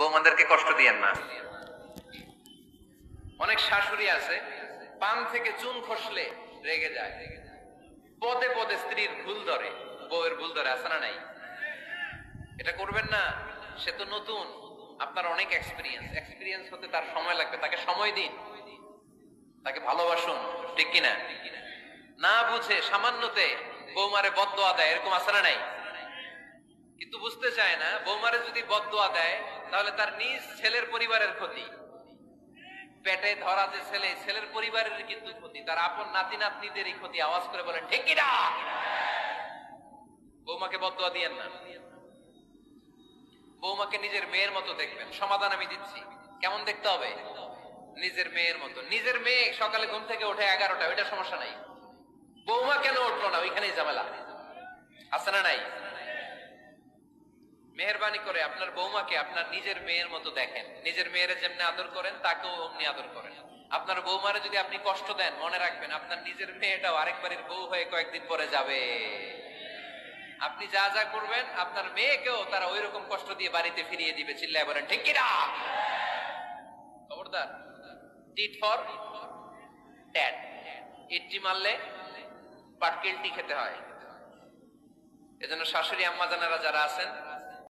বৌমাদেরকে কষ্ট দিয়েন না। অনেক শাশুড়ি আছে পান থেকে চুন খসলে রেগে যায়, পদে পদে স্ত্রীর ভুল ধরে, বউয়ের ভুল ধরে, আছে না নাই? এটা করবেন না। সে তো নতুন, আপনার অনেক এক্সপিরিয়েন্স হতে তার সময় লাগবে। তাকে সময় দিন, তাকে ভালোবাসুন, ঠিক কিনা? না বুঝে সামান্যতে বৌমারে বদদোয়া দেয়, এরকম আছে না নাই? কিন্তু বুঝতে চায় না, বৌমারে যদি বদদোয়া দেয় তাহলে তার নিজ ছেলের পরিবারের ক্ষতি। পেটে ধরা যে ছেলে, ছেলের পরিবারের কিন্তু ক্ষতি, তার আপন নাতি নাতনিদেরই ক্ষতি। আওয়াজ করে বলেন ঠিক কিনা? বৌমাকে বদদোয়া দিয়েন না। বৌমাকে নিজের মেয়ের মতো দেখবেন। সমাধান আমি দিচ্ছি। কেমন দেখতে হবে? নিজের মেয়ের মতো। নিজের মেয়ে সকালে ঘুম থেকে ওঠে 11টা, ওইটা সমস্যা নাই। বৌমা কেন উঠলো না, ওইখানেই ঝামেলা। আছে না নাই? মেহেরবানি করে আপনার বৌমাকে আপনার নিজের মেয়ের মতো দেখেন। নিজের মেয়েরে যেমনি আদর করেন তাকেও অমনি আদর করেন। আপনার বৌমারে যদি আপনি কষ্ট দেন, মনে রাখবেন আপনার নিজের মেয়েটাও আরেক বাড়ির বউ হয়ে কয়েকদিন পরে যাবে। আপনি যা যা করবেন আপনার মেয়েকেও তারা ওই রকম কষ্ট দিয়ে বাড়িতে ফিরিয়ে দিবে। চিল্লায় বলেন ঠিক কিনা? খবরদার, টিট ফর ট্যাট। ইটটি মারলে পাটকেলটি খেতে হয়। এজন্য শাশুড়ি আম্মা জানারা যারা আছেন,